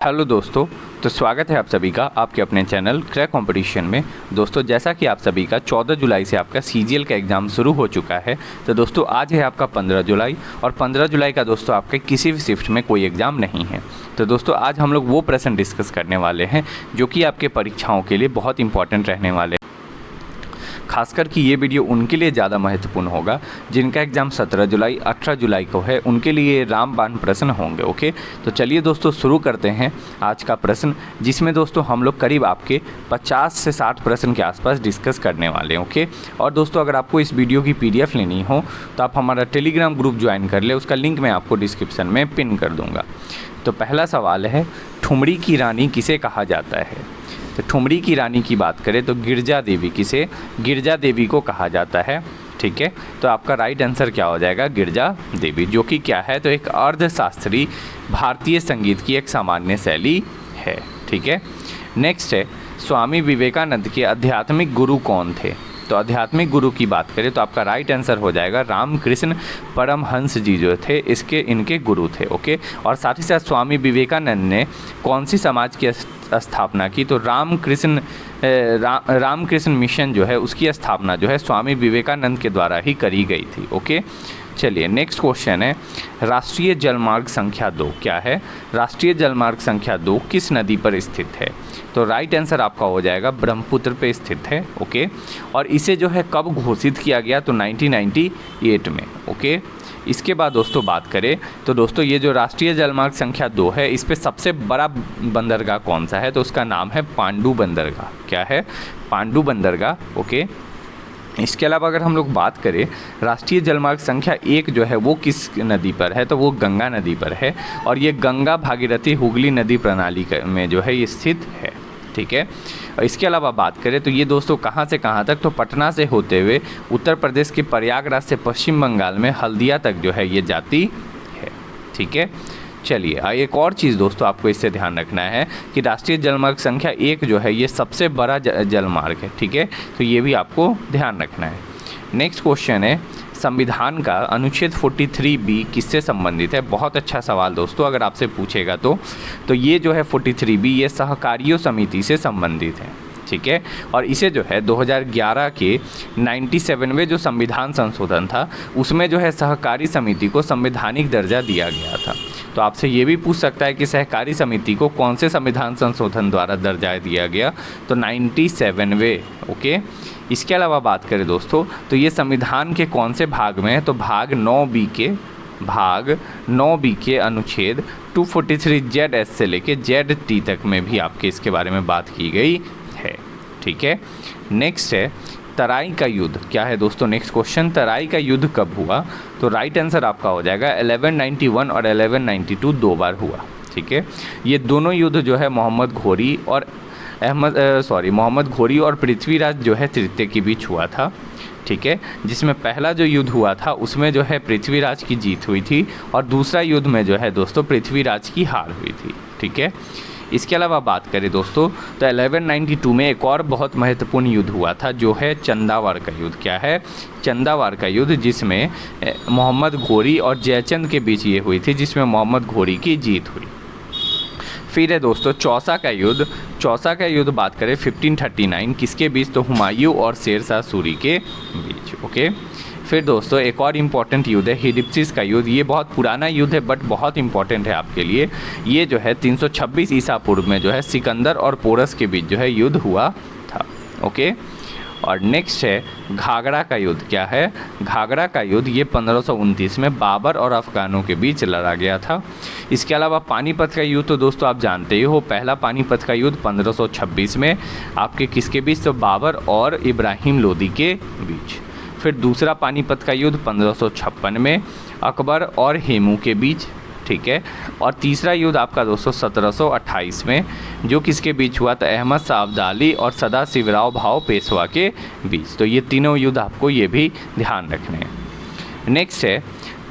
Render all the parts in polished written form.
Hello दोस्तों, तो स्वागत है आप सभी का आपके अपने चैनल क्रैक कंपटीशन में। दोस्तों, जैसा कि आप सभी का 14 जुलाई से आपका सीजीएल का एग्ज़ाम शुरू हो चुका है। तो दोस्तों, आज है आपका 15 जुलाई और 15 जुलाई का दोस्तों आपके किसी भी शिफ्ट में कोई एग्ज़ाम नहीं है। तो दोस्तों, आज हम लोग वो प्रश्न डिस्कस करने वाले हैं जो कि आपके परीक्षाओं के लिए बहुत इंपॉर्टेंट रहने वाले हैं। खासकर कि ये वीडियो उनके लिए ज़्यादा महत्वपूर्ण होगा जिनका एग्ज़ाम 17 जुलाई 18 जुलाई को है, उनके लिए रामबाण प्रश्न होंगे। ओके, तो चलिए दोस्तों शुरू करते हैं आज का प्रश्न, जिसमें दोस्तों हम लोग करीब आपके 50 से 60 प्रश्न के आसपास डिस्कस करने वाले हैं। ओके, और दोस्तों अगर आपको इस वीडियो की PDF लेनी हो तो आप हमारा टेलीग्राम ग्रुप ज्वाइन कर ले, उसका लिंक मैं आपको डिस्क्रिप्शन में पिन कर दूँगा। तो पहला सवाल है, ठुमरी की रानी किसे कहा जाता है? तो ठुमरी की रानी की बात करें तो गिरजा देवी, किसे? गिरजा देवी को कहा जाता है। ठीक है, तो आपका राइट आंसर क्या हो जाएगा? गिरजा देवी, जो कि क्या है? तो एक अर्धशास्त्रीय भारतीय संगीत की एक सामान्य शैली है। ठीक है, नेक्स्ट है, स्वामी विवेकानंद के आध्यात्मिक गुरु कौन थे? तो आध्यात्मिक गुरु की बात करें तो आपका राइट आंसर हो जाएगा रामकृष्ण परमहंस जी जो थे इनके गुरु थे। ओके, और साथ ही साथ स्वामी विवेकानंद ने कौन सी समाज की स्थापना की? तो रामकृष्ण मिशन जो है उसकी स्थापना जो है स्वामी विवेकानंद के द्वारा ही करी गई थी। ओके, चलिए नेक्स्ट क्वेश्चन है, राष्ट्रीय जलमार्ग संख्या 2 क्या है? राष्ट्रीय जलमार्ग संख्या 2 किस नदी पर स्थित है? तो राइट आंसर आपका हो जाएगा ब्रह्मपुत्र पे स्थित है। ओके, और इसे जो है कब घोषित किया गया? तो 1998 में। ओके, इसके बाद दोस्तों बात करें तो दोस्तों ये जो राष्ट्रीय जलमार्ग संख्या 2 है, इस पे सबसे बड़ा बंदरगाह कौन सा है? तो उसका नाम है पांडु बंदरगाह। क्या है? पांडु बंदरगाह। ओके, इसके अलावा अगर हम लोग बात करें राष्ट्रीय जलमार्ग संख्या 1 जो है वो किस नदी पर है? तो वो गंगा नदी पर है, और ये गंगा भागीरथी हुगली नदी प्रणाली में जो है ये स्थित है। ठीक है, और इसके अलावा बात करें तो ये दोस्तों कहाँ से कहाँ तक? तो पटना से होते हुए उत्तर प्रदेश के प्रयागराज से पश्चिम बंगाल में हल्दिया तक जो है ये जाती है। ठीक है, चलिए एक और चीज़ दोस्तों आपको इससे ध्यान रखना है कि राष्ट्रीय जलमार्ग संख्या 1 जो है ये सबसे बड़ा जलमार्ग है। ठीक है, तो ये भी आपको ध्यान रखना है। नेक्स्ट क्वेश्चन है, संविधान का अनुच्छेद 43B किससे संबंधित है? बहुत अच्छा सवाल दोस्तों, अगर आपसे पूछेगा तो ये जो है 43B ये सहकारियों समिति से संबंधित है। ठीक है, और इसे जो है 2011 के 97वें जो संविधान संशोधन था उसमें जो है सहकारी समिति को संवैधानिक दर्जा दिया गया था। तो आपसे ये भी पूछ सकता है कि सहकारी समिति को कौन से संविधान संशोधन द्वारा दर्जा दिया गया? तो 97वें। ओके, इसके अलावा बात करें दोस्तों तो ये संविधान के कौन से भाग में है? तो भाग 9B के अनुच्छेद 243ZS से लेके ZT तक में भी आपके इसके बारे में बात की गई है। ठीक है, नेक्स्ट है, तराई का युद्ध क्या है दोस्तों? नेक्स्ट क्वेश्चन, तराई का युद्ध कब हुआ? तो राइट आंसर आपका हो जाएगा 1191 और 1192 दो बार हुआ। ठीक है, ये दोनों युद्ध जो है मोहम्मद घोरी और पृथ्वीराज जो है तृतीय के बीच हुआ था। ठीक है, जिसमें पहला जो युद्ध हुआ था उसमें जो है पृथ्वीराज की जीत हुई थी, और दूसरा युद्ध में जो है दोस्तों पृथ्वीराज की हार हुई थी। ठीक है, इसके अलावा बात करें दोस्तों तो 1192 में एक और बहुत महत्वपूर्ण युद्ध हुआ था जो है चंदावार का युद्ध। क्या है? चंदावार का युद्ध, जिसमें मोहम्मद घोरी और जयचंद के बीच ये हुई थी, जिसमें मोहम्मद घोरी की जीत हुई। फिर है दोस्तों चौसा का युद्ध। चौसा का युद्ध बात करें 1539 किसके बीच? तो हुमायूं और शेर शाह सूरी के बीच। ओके, फिर दोस्तों एक और इम्पॉर्टेंट युद्ध है हिडिप्सिस का युद्ध। ये बहुत पुराना युद्ध है बट बहुत इंपॉर्टेंट है आपके लिए। ये जो है 326 ईसा पूर्व में जो है सिकंदर और पोरस के बीच जो है युद्ध हुआ था। ओके, और नेक्स्ट है घाघरा का युद्ध। क्या है? घाघरा का युद्ध ये 1529 में बाबर और अफगानों के बीच लड़ा गया था। इसके अलावा पानीपत का युद्ध तो दोस्तों आप जानते ही हो, पहला पानीपत का युद्ध 1526 में आपके किसके बीच? तो बाबर और इब्राहिम लोदी के बीच। फिर दूसरा पानीपत का युद्ध 1556 में अकबर और हेमू के बीच। ठीक है, और तीसरा युद्ध आपका दोस्तों 1728 में जो किसके बीच हुआ? तो अहमद शाह अब्दाली और सदा शिवराव भाव पेशवा के बीच। तो ये तीनों युद्ध आपको ये भी ध्यान रखने हैं। नेक्स्ट है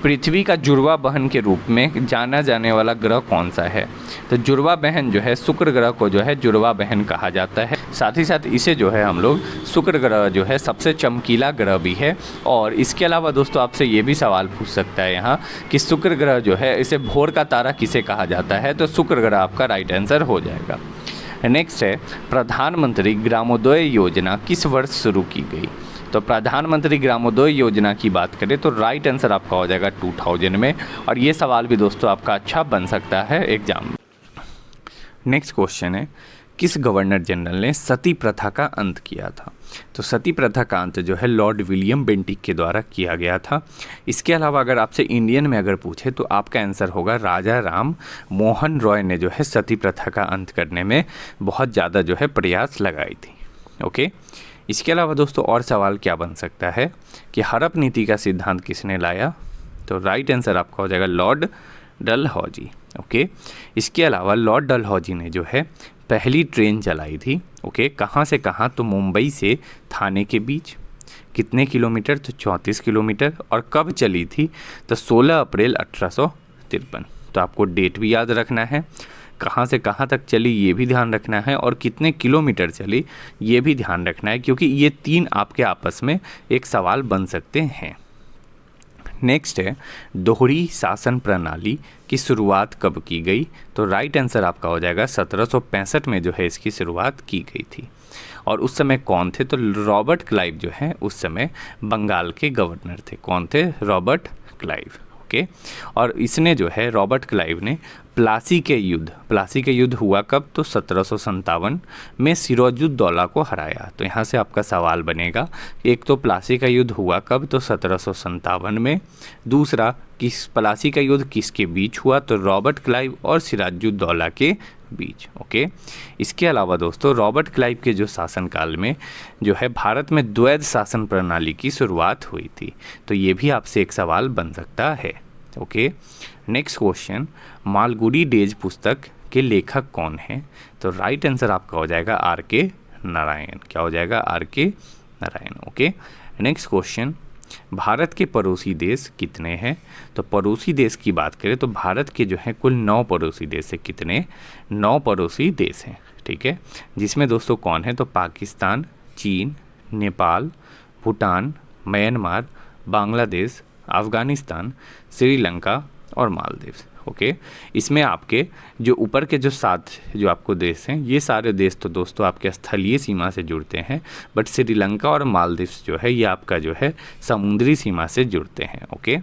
पृथ्वी का जुड़वा बहन के रूप में जाना जाने वाला ग्रह कौन सा है? तो जुड़वा बहन जो है शुक्र ग्रह को जो है जुड़वा बहन कहा जाता है। साथ ही साथ इसे जो है हम लोग शुक्र ग्रह जो है सबसे चमकीला ग्रह भी है। और इसके अलावा दोस्तों आपसे ये भी सवाल पूछ सकता है यहाँ कि शुक्र ग्रह जो है इसे भोर का तारा किसे कहा जाता है? तो शुक्र ग्रह आपका राइट आंसर हो जाएगा। नेक्स्ट है प्रधानमंत्री ग्रामोदय योजना किस वर्ष शुरू की गई? तो प्रधानमंत्री ग्रामोदय योजना की बात करें तो राइट आंसर आपका हो जाएगा 2000 में। और ये सवाल भी दोस्तों आपका अच्छा बन सकता है एग्जाम में। नेक्स्ट क्वेश्चन है किस गवर्नर जनरल ने सती प्रथा का अंत किया था? तो सती प्रथा का अंत जो है लॉर्ड विलियम बेंटिक के द्वारा किया गया था। इसके अलावा अगर आपसे इंडियन में अगर पूछे तो आपका आंसर होगा राजा राम मोहन रॉय ने जो है सती प्रथा का अंत करने में बहुत ज़्यादा जो है प्रयास लगाई थी। ओके, इसके अलावा दोस्तों और सवाल क्या बन सकता है कि हड़प नीति का सिद्धांत किसने लाया? तो राइट आंसर आपका हो जाएगा लॉर्ड डलहौजी। ओके, इसके अलावा लॉर्ड डलहौजी ने जो है पहली ट्रेन चलाई थी। ओके, कहाँ से कहाँ? तो मुंबई से थाने के बीच। कितने किलोमीटर? तो 34 किलोमीटर। और कब चली थी? तो 16 अप्रैल 1853। तो आपको डेट भी याद रखना है, कहाँ से कहाँ तक चली ये भी ध्यान रखना है, और कितने किलोमीटर चली ये भी ध्यान रखना है, क्योंकि ये तीन आपके आपस में एक सवाल बन सकते हैं। नेक्स्ट है दोहरी शासन प्रणाली की शुरुआत कब की गई? तो राइट आंसर आपका हो जाएगा 1765 में जो है इसकी शुरुआत की गई थी। और उस समय कौन थे? तो रॉबर्ट क्लाइव जो है उस समय बंगाल के गवर्नर थे। कौन थे? Robert Clive. ओके, और इसने जो है रॉबर्ट क्लाइव ने प्लासी के युद्ध हुआ कब? तो 1757 में सिराजुद्दौला को हराया। तो यहाँ से आपका सवाल बनेगा, एक तो प्लासी का युद्ध हुआ कब? तो 1757 में। दूसरा, किस प्लासी का युद्ध किसके बीच हुआ? तो रॉबर्ट क्लाइव और सिराजुद्दौला के बीच। ओके, इसके अलावा दोस्तों रॉबर्ट क्लाइव के जो शासनकाल में जो है भारत में द्वैध शासन प्रणाली की शुरुआत हुई थी। तो ये भी आपसे एक सवाल बन सकता है। Okay, next question, Malgudi days पुस्तक के लेखक कौन है? तो राइट आंसर आपका हो जाएगा R.K. नारायण। क्या हो जाएगा? R.K. Narayan. Okay, next question, Bharat के पड़ोसी देश कितने हैं? तो पड़ोसी देश की बात करें तो भारत के जो है कुल 9 पड़ोसी देश है। कितने? 9 पड़ोसी देश हैं। ठीक है, जिसमें दोस्तों कौन है? तो पाकिस्तान, चीन, नेपाल, भूटान, म्यांमार, बांग्लादेश, अफ़गानिस्तान, श्रीलंका और मालदीव। ओके, इसमें आपके जो ऊपर के जो 7 जो आपको देश हैं, ये सारे देश तो दोस्तों आपके स्थलीय सीमा से जुड़ते हैं, बट श्रीलंका और मालदीव जो है ये आपका जो है समुद्री सीमा से जुड़ते हैं। ओके,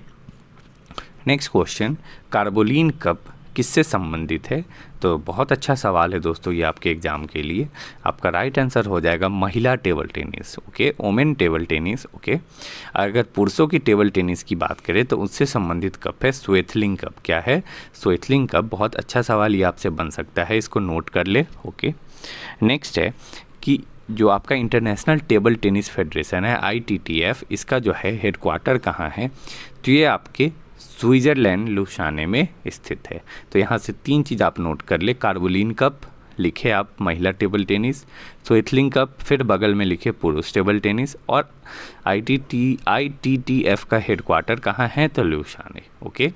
नेक्स्ट क्वेश्चन, कार्बोलिन कप किससे संबंधित है? तो बहुत अच्छा सवाल है दोस्तों ये आपके एग्जाम के लिए। आपका राइट आंसर हो जाएगा महिला table tennis. Okay, women table tennis. Okay, अगर पुरुषों की टेबल टेनिस की बात करें तो उससे संबंधित कप है स्वेथलिंग कप। क्या है? Swaythling cup. बहुत अच्छा सवाल ये आपसे बन सकता है, इसको नोट कर ले। ओके, नेक्स्ट है कि जो आपका इंटरनेशनल टेबल टेनिस फेडरेशन है ITTF, इसका जो है हेडक्वार्टर कहाँ है? तो ये आपके स्विट्ज़रलैंड लुसाने में स्थित है। तो यहाँ से 3 चीज़ आप नोट कर ले, कार्बोलिन कप लिखे आप महिला टेबल टेनिस, स्वेथलिंग कप फिर बगल में लिखे पुरुष टेबल टेनिस, और ITTF का हेडक्वार्टर कहाँ है? तो लुसाने। ओके,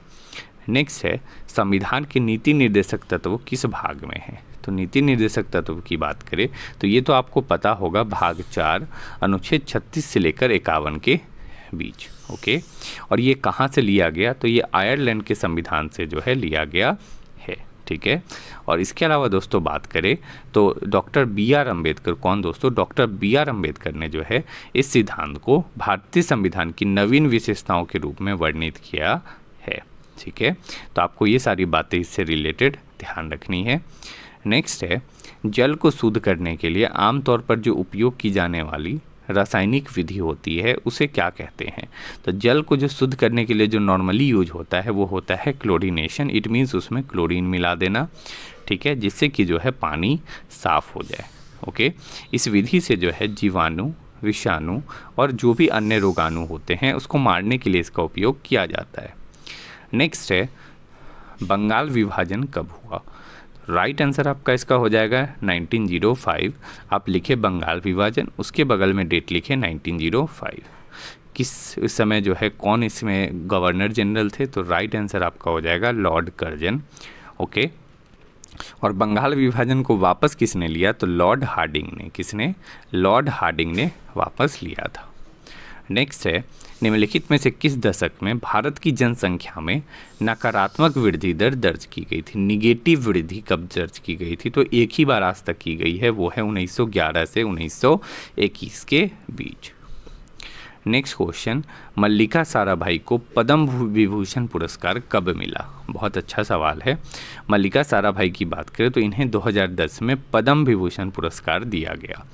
नेक्स्ट है संविधान के नीति निर्देशक तत्व किस भाग में है? तो नीति निर्देशक तत्व की बात करें तो ये तो आपको पता होगा, भाग 4 अनुच्छेद 36 से लेकर 51 के बीच। ओके, और ये कहाँ से लिया गया? तो ये आयरलैंड के संविधान से जो है लिया गया है। ठीक है, और इसके अलावा दोस्तों बात करें तो डॉक्टर BR अम्बेडकर, कौन दोस्तों? डॉक्टर BR अम्बेडकर ने जो है इस सिद्धांत को भारतीय संविधान की नवीन विशेषताओं के रूप में वर्णित किया है। ठीक है, तो आपको ये सारी बातें इससे रिलेटेड ध्यान रखनी है। नेक्स्ट है जल को शुद्ध करने के लिए आमतौर पर जो उपयोग की जाने वाली रासायनिक विधि होती है उसे क्या कहते हैं? तो जल को जो शुद्ध करने के लिए जो नॉर्मली यूज होता है वो होता है क्लोरीनेशन। इट मीन्स उसमें क्लोरीन मिला देना। ठीक है, जिससे कि जो है पानी साफ हो जाए। ओके, इस विधि से जो है जीवाणु, विषाणु और जो भी अन्य रोगाणु होते हैं उसको मारने के लिए इसका उपयोग किया जाता है। नेक्स्ट है बंगाल विभाजन कब हुआ? राइट आंसर आपका इसका हो जाएगा 1905। आप लिखे बंगाल विभाजन, उसके बगल में डेट लिखे 1905। इस समय जो है कौन इसमें गवर्नर जनरल थे, तो राइट आंसर आपका हो जाएगा लॉर्ड कर्जन। ओके, और बंगाल विभाजन को वापस किसने लिया, तो लॉर्ड हार्डिंग ने। किसने, लॉर्ड हार्डिंग ने वापस लिया था। नेक्स्ट है, निम्नलिखित में से किस दशक में भारत की जनसंख्या में नकारात्मक वृद्धि दर दर्ज की गई थी। निगेटिव वृद्धि कब दर्ज की गई थी, तो एक ही बार आज तक की गई है, वो है 1911 से 1921 के बीच। नेक्स्ट क्वेश्चन, मल्लिका साराभाई को पद्म विभूषण पुरस्कार कब मिला। बहुत अच्छा सवाल है। मल्लिका साराभाई की बात करें तो इन्हें 2010 में पद्म विभूषण पुरस्कार दिया गया।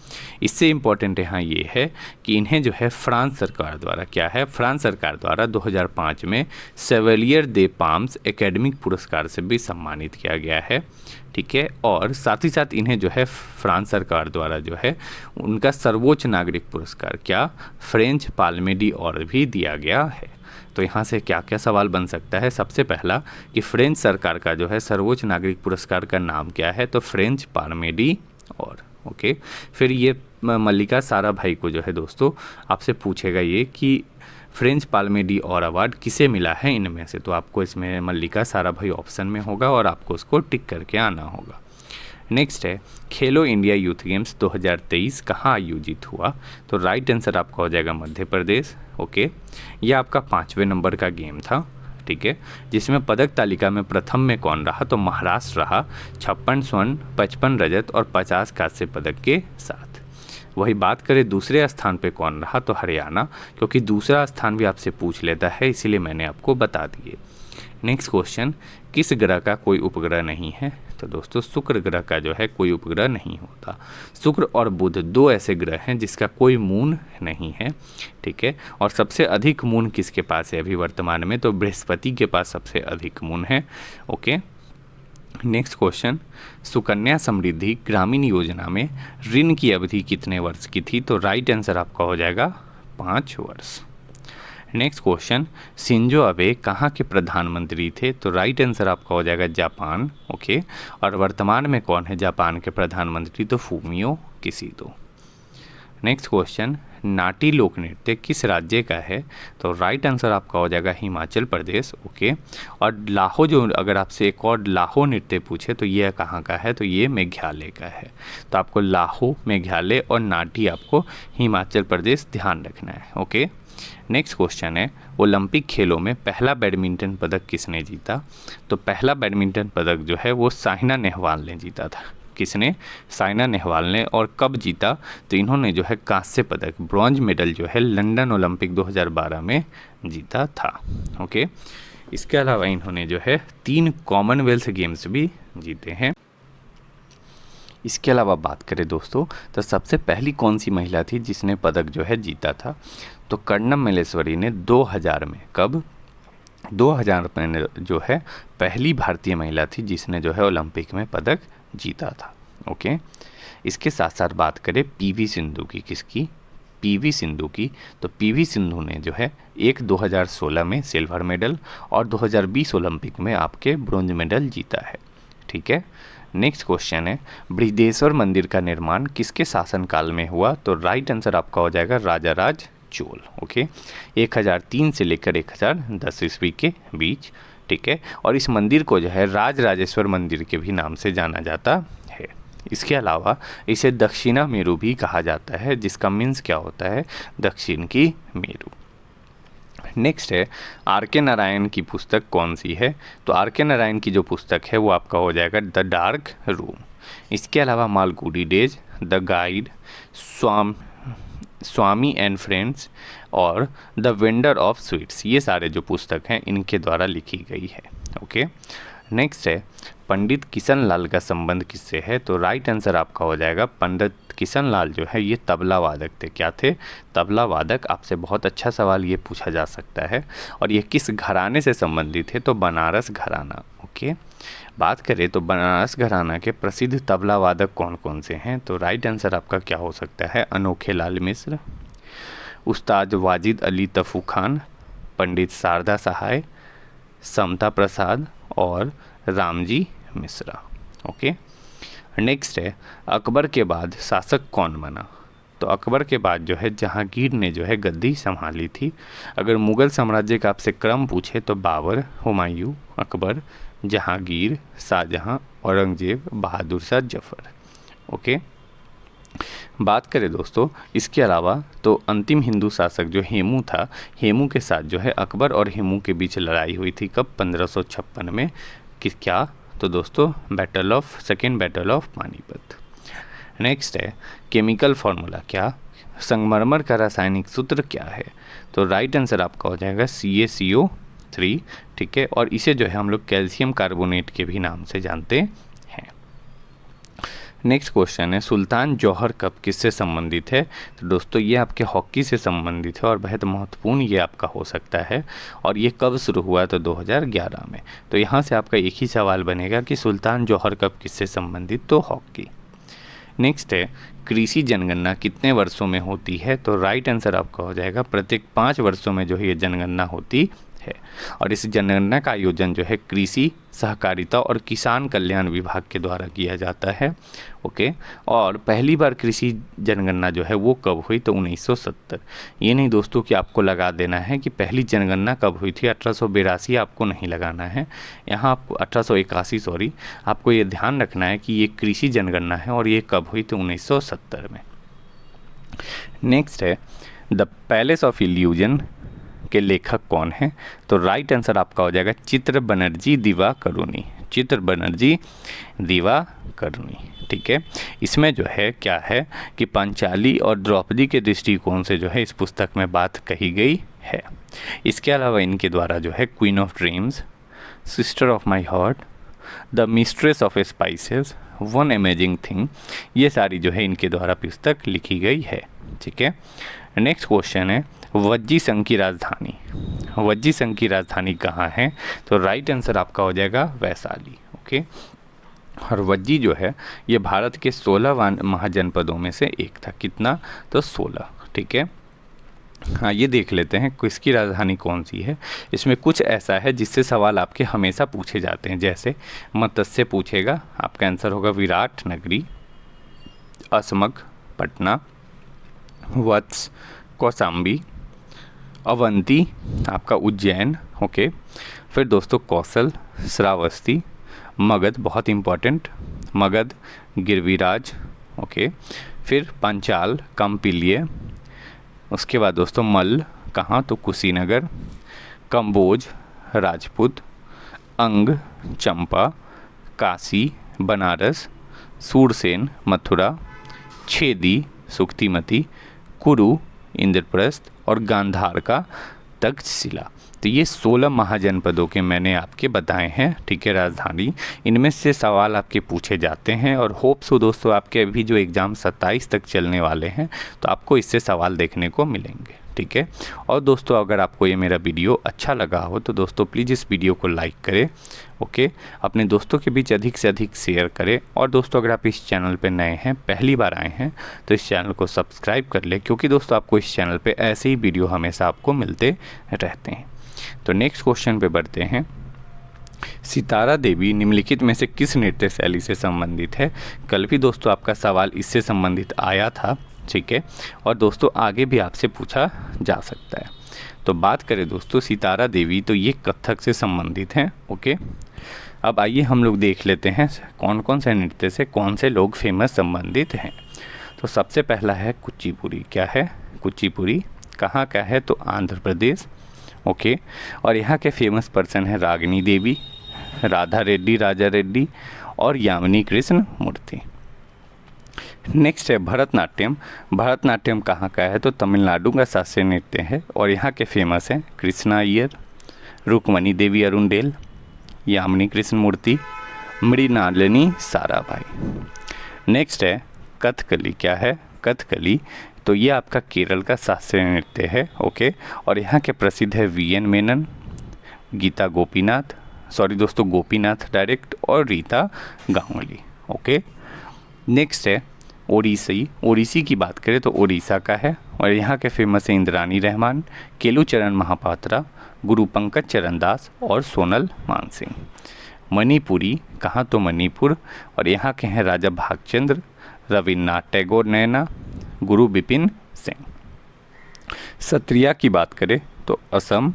इससे इम्पॉर्टेंट यहाँ ये है कि इन्हें जो है फ्रांस सरकार द्वारा, क्या है, फ्रांस सरकार द्वारा 2005 में सेवेलियर दे पाम्स एकेडमिक पुरस्कार से भी सम्मानित किया गया है। ठीक है, और साथ ही साथ इन्हें जो है फ्रांस सरकार द्वारा जो है उनका सर्वोच्च नागरिक पुरस्कार, क्या, फ्रेंच पाल्मेडी और भी दिया गया है। तो यहाँ से क्या क्या सवाल बन सकता है, सबसे पहला कि फ्रेंच सरकार का जो है सर्वोच्च नागरिक पुरस्कार का नाम क्या है, तो फ्रेंच पाल्मेडी और। ओके, फिर ये मल्लिका साराभाई को जो है दोस्तों आपसे पूछेगा ये कि फ्रेंच पाल्मेडी और अवार्ड किसे मिला है इनमें से, तो आपको इसमें मल्लिका साराभाई ऑप्शन में होगा और आपको उसको टिक करके आना होगा। नेक्स्ट है, खेलो इंडिया यूथ गेम्स 2023 कहाँ आयोजित हुआ, तो राइट आंसर आपका हो जाएगा मध्य प्रदेश। ओके, यह आपका 5वें नंबर का गेम था। ठीक है, जिसमें पदक तालिका में प्रथम में कौन रहा, तो महाराष्ट्र रहा 56 स्वर्ण 55 रजत और 50 कांस्य पदक के साथ। वही बात करें दूसरे स्थान पे कौन रहा, तो हरियाणा, क्योंकि दूसरा स्थान भी आपसे पूछ लेता है इसीलिए मैंने आपको बता दिए। नेक्स्ट क्वेश्चन, किस ग्रह का कोई उपग्रह नहीं है, तो दोस्तों शुक्र ग्रह का जो है कोई उपग्रह नहीं होता। शुक्र और बुध दो ऐसे ग्रह हैं जिसका कोई मून नहीं है। ठीक है, और सबसे अधिक मून किसके पास है अभी वर्तमान में, तो बृहस्पति के पास सबसे अधिक मून है। Okay, next question, Sukanya Samriddhi Grameen Yojana में ऋण की अवधि कितने वर्ष की थी, तो राइट आंसर आपका हो जाएगा 5 वर्ष। नेक्स्ट क्वेश्चन, शिंजो अबे कहाँ के प्रधानमंत्री थे, तो राइट आंसर आपका हो जाएगा जापान। ओके, और वर्तमान में कौन है जापान के प्रधानमंत्री, तो फूमियो किशिदो। नेक्स्ट क्वेश्चन, नाटी लोक नृत्य किस राज्य का है, तो राइट आंसर आपका हो जाएगा हिमाचल प्रदेश। ओके, और लाहो, जो अगर आपसे एक और लाहो नृत्य पूछे तो ये कहाँ का है, तो ये मेघालय का है। तो आपको लाहो मेघालय और नाटी आपको हिमाचल प्रदेश ध्यान रखना है। ओके, नेक्स्ट क्वेश्चन है, ओलंपिक खेलों में पहला बैडमिंटन पदक किसने जीता, तो पहला बैडमिंटन पदक जो है वो साइना नेहवाल ने जीता था। किसने, साइना नेहवाल ने, और कब जीता, तो इन्होंने जो है कांस्य पदक ब्रॉन्ज मेडल जो है लंदन ओलंपिक 2012 में जीता था। ओके, इसके अलावा इन्होंने जो है 3 कॉमनवेल्थ गेम्स भी जीते हैं। इसके अलावा बात करें दोस्तों तो सबसे पहली कौन सी महिला थी जिसने पदक जो है जीता था, तो कर्णम मल्लेश्वरी ने 2000 में, कब, 2000 में जो है पहली भारतीय महिला थी जिसने जो है ओलंपिक में पदक जीता था। ओके, इसके साथ साथ बात करें पीवी सिंधु की, किसकी, पीवी सिंधु की, तो पीवी सिंधु ने जो है 2016 में सिल्वर मेडल और 2020 ओलंपिक में आपके ब्रोंज मेडल जीता है। ठीक है, नेक्स्ट क्वेश्चन है, बृहदेश्वर मंदिर का निर्माण किसके शासनकाल में हुआ, तो राइट आंसर आपका हो जाएगा राजा राज चोल। ओके, 1003 से लेकर 1010 ईस्वी के बीच। ठीक है, और इस मंदिर को जो है राज राजेश्वर मंदिर के भी नाम से जाना जाता है। इसके अलावा इसे दक्षिणा मेरू भी कहा जाता है, जिसका मीन्स क्या होता है, दक्षिण की मेरू। नेक्स्ट है, आर के नारायण की पुस्तक कौन सी है, तो आर के नारायण की जो पुस्तक है वो आपका हो जाएगा द डार्क रूम। इसके अलावा Malgudi days, the guide, Swami and friends और द वेंडर ऑफ स्वीट्स, ये सारे जो पुस्तक हैं इनके द्वारा लिखी गई है। ओके, नेक्स्ट है, पंडित किशन लाल का संबंध किससे है, तो राइट आंसर आपका हो जाएगा पंडित किशन लाल जो है ये तबला वादक थे। क्या थे, तबला वादक। आपसे बहुत अच्छा सवाल ये पूछा जा सकता है। और ये किस घराने से संबंधित है, तो बनारस घराना। ओके, बात करें तो बनारस घराना के प्रसिद्ध तबला वादक कौन कौन से हैं, तो राइट आंसर आपका क्या हो सकता है, अनोखे लाल मिश्र, उस्ताद वाजिद अली तफू खान, पंडित शारदा सहाय, समता प्रसाद और रामजी मिश्रा। ओके, नेक्स्ट है, अकबर के बाद शासक कौन बना, तो अकबर के बाद जो है जहांगीर ने जो है गद्दी संभाली थी। अगर मुग़ल साम्राज्य का आपसे क्रम पूछे तो बाबर, हुमायूं, अकबर, जहांगीर, शाहजहां, औरंगजेब, बहादुर शाह जफ़र। ओके, बात करें दोस्तों इसके अलावा तो अंतिम हिंदू शासक जो हेमू था, हेमू के साथ जो है अकबर और हेमू के बीच लड़ाई हुई थी कब? 1556 में। क्या? तो दोस्तों second battle of Panipat. Next है केमिकल फार्मूला। क्या? संगमरमर का रासायनिक सूत्र क्या है? तो राइट आंसर आपका हो जाएगा CaCO3। ठीक है, और इसे जो है हम लोग कैल्शियम कार्बोनेट के भी नाम से जानते हैं। नेक्स्ट क्वेश्चन है सुल्तान जौहर कप किससे संबंधित है? तो दोस्तों ये आपके हॉकी से संबंधित है और बेहद महत्वपूर्ण ये आपका हो सकता है। और ये कब शुरू हुआ? तो 2011 में। तो यहाँ से आपका एक ही सवाल बनेगा कि सुल्तान जौहर कप किससे संबंधित? तो हॉकी। नेक्स्ट है कृषि जनगणना कितने वर्षों में होती है? तो राइट आंसर आपका हो जाएगा प्रत्येक 5 वर्षों में जो है ये जनगणना होती है। और इस जनगणना का आयोजन जो है कृषि, सहकारिता और किसान कल्याण विभाग के द्वारा किया जाता है। ओके, और पहली बार कृषि जनगणना जो है वो कब हुई? तो 1970। ये नहीं दोस्तों कि आपको लगा देना है कि पहली जनगणना कब हुई थी, 1882 आपको नहीं लगाना है यहाँ, आपको 1881 सॉरी, आपको ये ध्यान रखना है कि ये कृषि जनगणना है और ये कब हुई? तो 1970 में। नेक्स्ट है द पैलेस ऑफ इल्यूजन के लेखक कौन है? तो राइट आंसर आपका हो जाएगा चित्र बनर्जी दिवाकरुणी। चित्र बनर्जी दिवाकरुणी। ठीक है, इसमें जो है क्या है कि पांचाली और द्रौपदी के दृष्टिकोण से जो है इस पुस्तक में बात कही गई है। इसके अलावा इनके द्वारा जो है queen of dreams, sister of my heart, the mistress of spices, one amazing thing, ये सारी जो है इनके द्वारा पुस्तक लिखी गई है। ठीक है, नेक्स्ट क्वेश्चन है वज्जी संघ की राजधानी। वज्जी संघ की राजधानी कहाँ है? तो राइट आंसर आपका हो जाएगा वैशाली। ओके, और वज्जी जो है ये भारत के 16 महाजनपदों में से एक था। कितना? तो 16। ठीक है, हाँ ये देख लेते हैं किसकी राजधानी कौन सी है। इसमें कुछ ऐसा है जिससे सवाल आपके हमेशा पूछे जाते हैं, जैसे मत्स्य पूछेगा, आपका आंसर होगा विराट नगरी, असमक पटना, वत्स कौसाम्बी, अवंती आपका उज्जैन। ओके, फिर दोस्तों कौशल श्रावस्ती, मगध बहुत इम्पॉर्टेंट, मगध गिरविराज। ओके, फिर पंचाल कम्पिल्य, उसके बाद दोस्तों मल्ल कहाँ? तो कुशीनगर, कंबोज राजपूत, अंग चंपा, काशी बनारस, सूरसेन मथुरा, छेदी सुक्तिमती, कुरु इंद्रप्रस्थ और गांधार का तक्षशिला। तो ये 16 महाजनपदों के मैंने आपके बताए हैं। ठीक है, राजधानी इनमें से सवाल आपके पूछे जाते हैं और होप सो दोस्तों आपके अभी जो एग्ज़ाम 27 तक चलने वाले हैं तो आपको इससे सवाल देखने को मिलेंगे। ठीक है, और दोस्तों अगर आपको ये मेरा वीडियो अच्छा लगा हो तो दोस्तों प्लीज़ इस वीडियो को लाइक करें। ओके, अपने दोस्तों के बीच अधिक से अधिक शेयर करें। और दोस्तों अगर आप इस चैनल पे नए हैं, पहली बार आए हैं, तो इस चैनल को सब्सक्राइब कर लें, क्योंकि दोस्तों आपको इस चैनल पे ऐसे ही वीडियो हमेशा आपको मिलते रहते हैं। तो नेक्स्ट क्वेश्चन पे बढ़ते हैं। सितारा देवी निम्नलिखित में से किस नृत्य शैली से संबंधित है? कल भी दोस्तों आपका सवाल इससे संबंधित आया था। ठीक है, और दोस्तों आगे भी आपसे पूछा जा सकता है। तो बात करें दोस्तों सितारा देवी, तो ये कथक से संबंधित हैं। ओके, अब आइए हम लोग देख लेते हैं कौन कौन से नृत्य से कौन से लोग फेमस संबंधित हैं। तो सबसे पहला है कुचिपुड़ी। क्या है? कुचिपुड़ी कहाँ का है? तो आंध्र प्रदेश। ओके, और यहाँ के फेमस पर्सन है रागिनी देवी, राधा रेड्डी, राजा रेड्डी और यामिनी कृष्ण मूर्ति। नेक्स्ट है भरतनाट्यम। भरतनाट्यम कहाँ का है? तो तमिलनाडु का शास्त्रीय नृत्य है और यहाँ के फेमस हैं कृष्णा अय्यर, रुक्मणी देवी अरुणडेल, यामिनी कृष्ण मूर्ति, मृणालिनी साराभाई। नेक्स्ट है कथकली। क्या है? कथकली तो ये आपका केरल का शास्त्रीय नृत्य है। ओके, और यहाँ के प्रसिद्ध है वीएन मेनन, गीता गोपीनाथ, गोपीनाथ डायरेक्ट और रीता गांगुली। ओके, नेक्स्ट है ओडिसी। ओडिसी की बात करें तो ओडिशा का है और यहाँ के फेमस है इंद्रानी रहमान, केलुचरण महापात्रा, गुरु पंकज चरण दास और सोनल मानसिंह। मणिपुरी कहाँ? तो मणिपुर और यहाँ के हैं राजा भागचंद्र, रविन्द्रनाथ टैगोर नैना, गुरु बिपिन सिंह। क्षत्रिय की बात करें तो असम,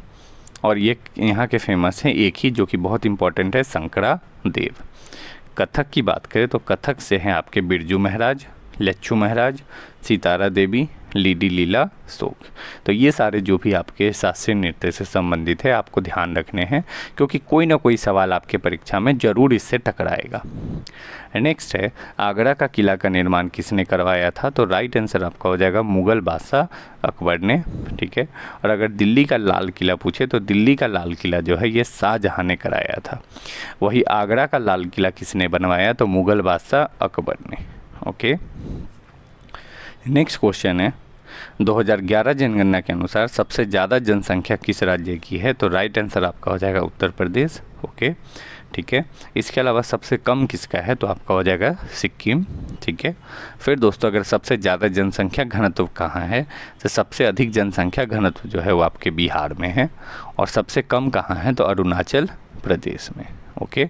और ये यहाँ के फेमस हैं एक ही जो कि बहुत इंपॉर्टेंट है, शंकरा देव। कथक की बात करें तो कथक से हैं आपके बिरजू महाराज, लच्छू महाराज, सितारा देवी, लीडी लीला सोग। तो ये सारे जो भी आपके शास्त्रीय नृत्य से संबंधित है आपको ध्यान रखने हैं, क्योंकि कोई ना कोई सवाल आपके परीक्षा में ज़रूर इससे टकराएगा। नेक्स्ट है, आगरा का किला का निर्माण किसने करवाया था? तो राइट आंसर आपका हो जाएगा मुगल बादशाह अकबर ने, ठीक है। और अगर दिल्ली का लाल किला पूछे तो दिल्ली का लाल किला जो है ये शाहजहां ने कराया था। वही आगरा का लाल किला किसने बनवाया? तो मुगल बादशाह अकबर ने। ओके, नेक्स्ट क्वेश्चन है, 2011 जनगणना के अनुसार सबसे ज़्यादा जनसंख्या किस राज्य की है? तो राइट आंसर आपका हो जाएगा उत्तर प्रदेश। ओके, ठीक है। इसके अलावा सबसे कम किसका है? तो आपका हो जाएगा सिक्किम, ठीक है। फिर दोस्तों अगर सबसे ज़्यादा जनसंख्या घनत्व कहाँ है? तो सबसे अधिक जनसंख्या घनत्व जो है वो आपके बिहार में है, और सबसे कम कहाँ है? तो अरुणाचल प्रदेश में। ओके,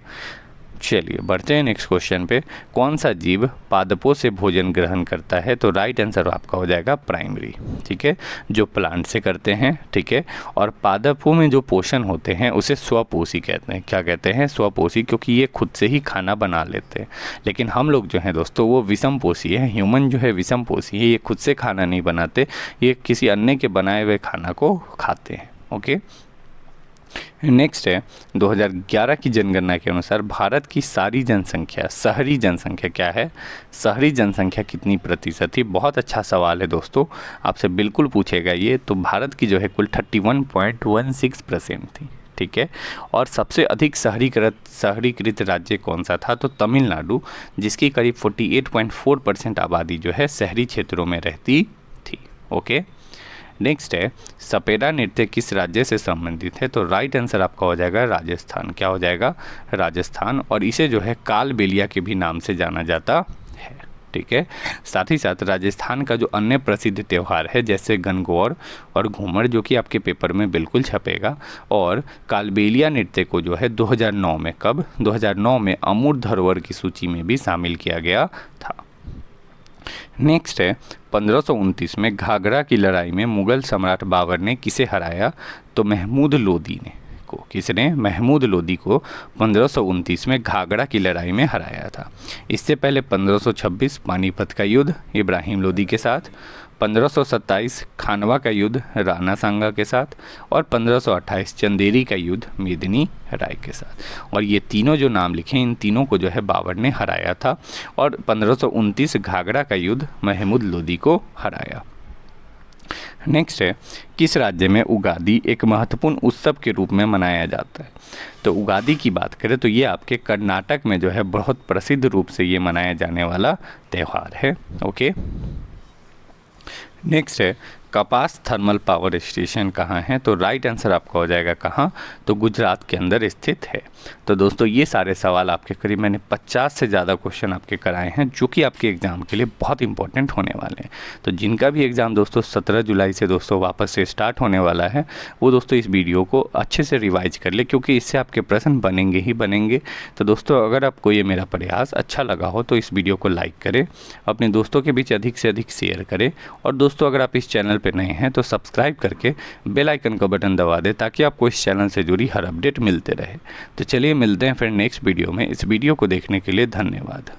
चलिए बढ़ते हैं नेक्स्ट क्वेश्चन पे। कौन सा जीव पादपों से भोजन ग्रहण करता है? तो राइट आंसर आपका हो जाएगा प्राइमरी, ठीक है, जो प्लांट से करते हैं, ठीक है। और पादपों में जो पोषण होते हैं उसे स्वपोषी कहते हैं। क्या कहते हैं? स्वपोषी, क्योंकि ये खुद से ही खाना बना लेते हैं। लेकिन हम लोग जो हैं दोस्तों वो विषमपोषी है। ह्यूमन जो है विषमपोषी है, ये खुद से खाना नहीं बनाते, ये किसी अन्य के बनाए हुए खाना को खाते हैं। ओके, नेक्स्ट है, 2011 की जनगणना के अनुसार भारत की सारी जनसंख्या, शहरी जनसंख्या क्या है? शहरी जनसंख्या कितनी प्रतिशत थी? बहुत अच्छा सवाल है दोस्तों, आपसे बिल्कुल पूछेगा ये। तो भारत की जो है कुल 31.16% थी, ठीक है। और सबसे अधिक शहरीकृत राज्य कौन सा था? तो तमिलनाडु, जिसकी करीब 48.4% आबादी जो है शहरी क्षेत्रों में रहती थी। ओके, नेक्स्ट है, सपेरा नृत्य किस राज्य से संबंधित है? तो राइट आंसर आपका हो जाएगा राजस्थान। क्या हो जाएगा? राजस्थान। और इसे जो है कालबेलिया के भी नाम से जाना जाता है, ठीक है। साथ ही साथ राजस्थान का जो अन्य प्रसिद्ध त्यौहार है जैसे गणगौर और घूमर, जो कि आपके पेपर में बिल्कुल छपेगा, और कालबेलिया नृत्य को जो है 2009 में, कब? 2009 में अमूर्त धरोहर की सूची में भी शामिल किया गया था। नेक्स्ट है, 1529 में घाघरा की लड़ाई में मुगल सम्राट बाबर ने किसे हराया? तो महमूद लोदी ने को। किसने? महमूद लोदी को 1529 में घाघरा की लड़ाई में हराया था। इससे पहले 1526 पानीपत का युद्ध इब्राहिम लोदी के साथ, 1527 खानवा का युद्ध राणा सांगा के साथ, और 1528 चंदेरी का युद्ध मेदिनी राय के साथ। और ये तीनों जो नाम लिखे, इन तीनों को जो है बाबर ने हराया था, और 1529 घाघरा का युद्ध महमूद लोदी को हराया। नेक्स्ट है, किस राज्य में उगादी एक महत्वपूर्ण उत्सव के रूप में मनाया जाता है? तो उगादी की बात करें तो ये आपके कर्नाटक में जो है बहुत प्रसिद्ध रूप से ये मनाया जाने वाला त्यौहार है। ओके, नेक्स्ट है, कपास थर्मल पावर स्टेशन कहाँ है? तो राइट आंसर आपका हो जाएगा कहाँ? तो गुजरात के अंदर स्थित है। तो दोस्तों ये सारे सवाल आपके करीब मैंने 50 से ज़्यादा क्वेश्चन आपके कराए हैं, जो कि आपके एग्ज़ाम के लिए बहुत इंपॉर्टेंट होने वाले हैं। तो जिनका भी एग्ज़ाम दोस्तों 17 जुलाई से दोस्तों वापस से स्टार्ट होने वाला है, वो दोस्तों इस वीडियो को अच्छे से रिवाइज कर ले, क्योंकि इससे आपके प्रश्न बनेंगे ही बनेंगे। तो दोस्तों अगर आपको ये मेरा प्रयास अच्छा लगा हो तो इस वीडियो को लाइक करें, अपने दोस्तों के बीच अधिक से अधिक शेयर करें, और दोस्तों अगर आप इस चैनल पे नए हैं तो सब्सक्राइब करके बेल आइकन का बटन दबा दें, ताकि आपको इस चैनल से जुड़ी हर अपडेट मिलते रहे। तो चलिए मिलते हैं फिर नेक्स्ट वीडियो में। इस वीडियो को देखने के लिए धन्यवाद।